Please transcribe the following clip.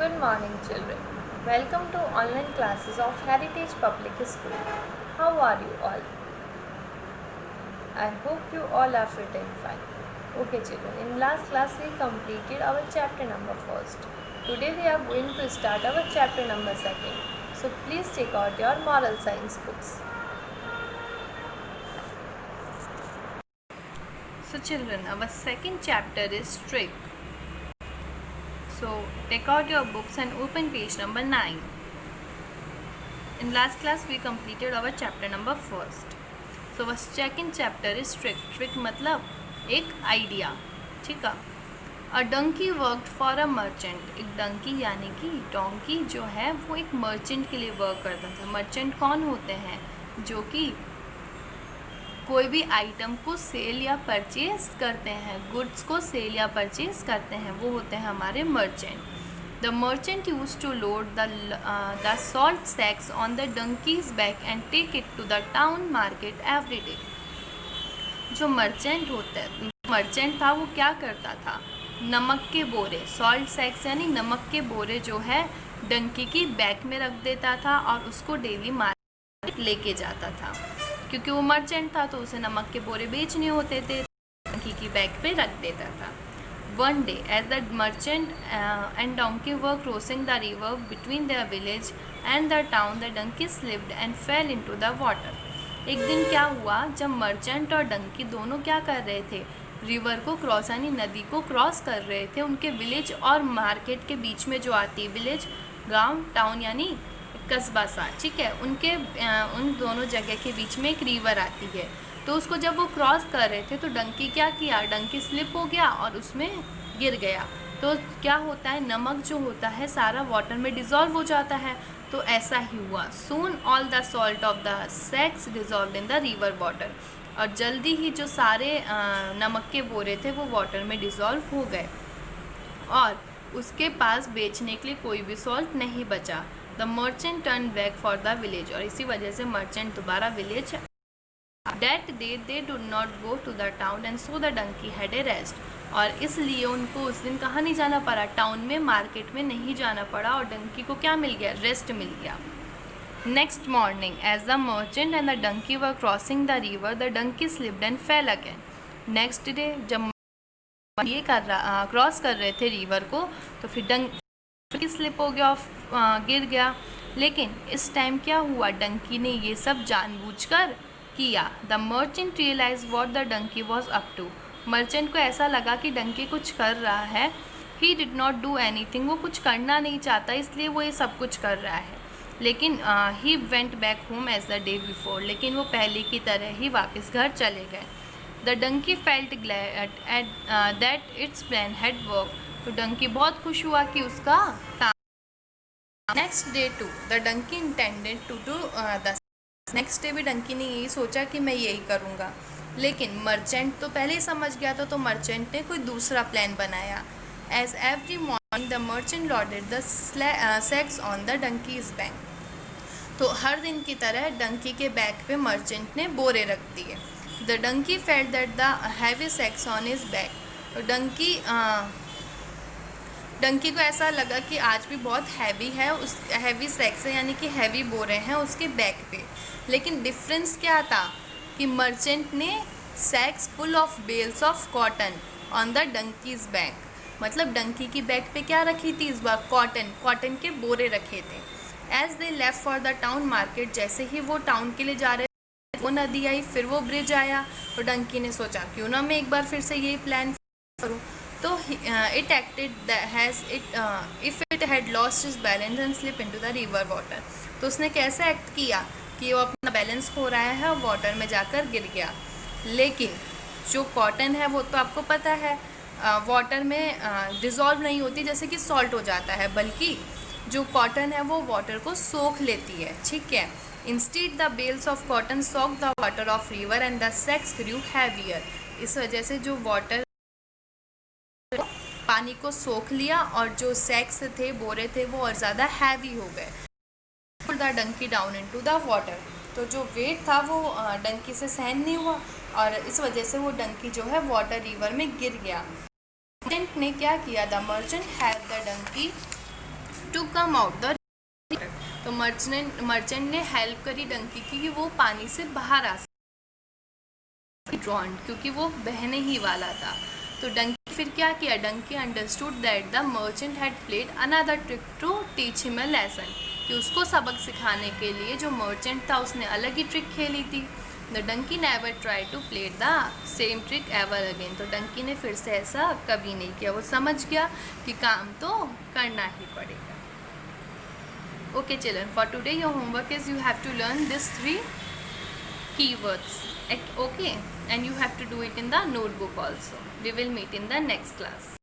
Good morning, children. Welcome to online classes of Heritage Public School. How are you all? I hope you all are fit and fine. Okay, children. In last class, we completed our chapter number first. Today, we are going to start our chapter number second. So, please take out your moral science books. So, children, our second chapter is trick. So, take out your books and open page number 9. In last class, we completed our chapter number first. So, our second chapter is trick. Trick मतलब एक idea, ठीक है. A donkey worked for a merchant. एक donkey यानी कि donkey जो है वो एक मर्चेंट के लिए वर्क करता था. मर्चेंट कौन होते हैं? जो कि कोई भी आइटम को सेल या परचेज करते हैं, गुड्स को सेल या परचेज करते हैं, वो होते हैं हमारे merchant. The merchant use to load the salt sacks on the donkey's back and take it to the town market every day. जो मर्चेंट था वो क्या करता था? नमक के बोरे, सॉल्ट सैक्स यानी नमक के बोरे जो है डंकी की बैक में रख देता था और उसको डेली मार्केट लेके जाता था. क्योंकि वो मर्चेंट था तो उसे नमक के बोरे बेचने होते थे, डंकी की बैक पे रख देता था. One day as the merchant and donkey were crossing the river between their village and the town, the donkey slipped and fell into the water. एक दिन क्या हुआ, जब मर्चेंट और डंकी दोनों क्या कर रहे थे? रिवर को क्रॉस यानी नदी को क्रॉस कर रहे थे. उनके विलेज और मार्केट के बीच में जो आती है, विलेज गांव, टाउन यानी कस्बा सा, ठीक है, उन दोनों जगह के बीच में एक रिवर आती है. तो उसको जब वो क्रॉस कर रहे थे तो डंकी क्या किया? डंकी स्लिप हो गया और उसमें गिर गया. तो क्या होता है, नमक जो होता है सारा वाटर में डिज़ोल्व हो जाता है. तो ऐसा ही हुआ. Soon all the salt of the sacks dissolve in the river water. और जल्दी ही जो सारे नमक के बोरे थे वो वाटर में डिज़ोल्व हो गए और उसके पास बेचने के लिए कोई भी सॉल्ट नहीं बचा. The merchant turn back for the village. और इसी वजह से मर्चेंट दोबारा village. That day they do not go to the town and so the donkey had a rest. और इसलिए उनको उस दिन कहाँ नहीं जाना पड़ा? टाउन में, मार्केट में नहीं जाना पड़ा और डंकी को क्या मिल गया? रेस्ट मिल गया. Next morning as the merchant and the donkey were crossing the river, the donkey slipped and fell again. Next day जब ये क्रॉस कर रहे थे रिवर को तो फिर डंकी स्लिप हो गया और गिर गया. लेकिन इस टाइम क्या हुआ? डंकी ने ये सब जानबूझकर किया. The merchant realise what the donkey was up to. Merchant को ऐसा लगा कि डंकी कुछ कर रहा है. He did not do anything. वो कुछ करना नहीं चाहता इसलिए वो ये सब कुछ कर रहा है. लेकिन he went back home as the day before. लेकिन वो पहले की तरह ही वापस घर चले गए. The donkey felt glad that its plan had work. तो डंकी बहुत खुश हुआ कि उसका काम. Next day too the donkey intended to do the. नेक्स्ट डे भी डंकी ने यही सोचा कि मैं यही करूँगा. लेकिन मर्चेंट तो पहले ही समझ गया तो मर्चेंट ने कोई दूसरा प्लान बनाया. As every morning the merchant loaded the sacks on the donkey's back. तो हर दिन की तरह डंकी के बैक पे मर्चेंट ने बोरे रख दिए. The donkey felt that the heavy sacks on his back. तो डंकी को ऐसा लगा कि आज भी बहुत हैवी है, उस हैवी सैक्स है यानी कि हैवी बोरे हैं उसके बैक पे. लेकिन डिफरेंस क्या था कि मर्चेंट ने sacks full of bales of cotton on the donkey's back. मतलब डंकी की बैक पे क्या रखी थी इस बार? कॉटन के बोरे रखे थे. As they left for the town market. जैसे ही वो टाउन के लिए जा रहे थे वो नदी आई, फिर वो ब्रिज आया. तो डंकी ने सोचा क्यों ना मैं एक बार फिर से यही प्लान करूँ. तो it acted if it had lost his balance and slip into the river water. तो उसने कैसे एक्ट किया कि वो अपना बैलेंस खो रहा है और वाटर में जाकर गिर गया. लेकिन जो कॉटन है वो तो आपको पता है वाटर में डिज़ोल्व नहीं होती जैसे कि सॉल्ट हो जाता है, बल्कि जो कॉटन है वो वाटर को सोख लेती है, ठीक है. Instead the bales of cotton soak the water of river and the sacks grew heavier. इस वजह से जो वाटर पानी को सोख लिया और जो सैक्स थे, बोरे थे, वो और ज़्यादा हैवी हो गए. The donkey down into the water. तो जो वेट था वो डंकी से सहन नहीं हुआ और इस वजह से वो डंकी जो है वाटर रिवर में गिर गया. मर्चेंट ने क्या किया? The merchant had the donkey to come out the. तो मर्चेंट ने हेल्प करी डंकी की कि वो पानी से बाहर आ सके, ड्रॉन्ड, क्योंकि वो बहने ही वाला था। तो डंकी फिर क्या किया, donkey understood that the merchant had played another trick to teach him a lesson, कि उसको सबक सिखाने के लिए जो मर्चेंट था उसने अलग ही ट्रिक खेली थी। The donkey never try to play the same trick ever again. तो डंकी ने फिर से ऐसा कभी नहीं किया, वो समझ गया कि काम तो करना ही पड़ेगा। Okay children, for today your homework is you have to learn these 3 keywords, okay, and you have to do it in the notebook also. We will meet in the next class.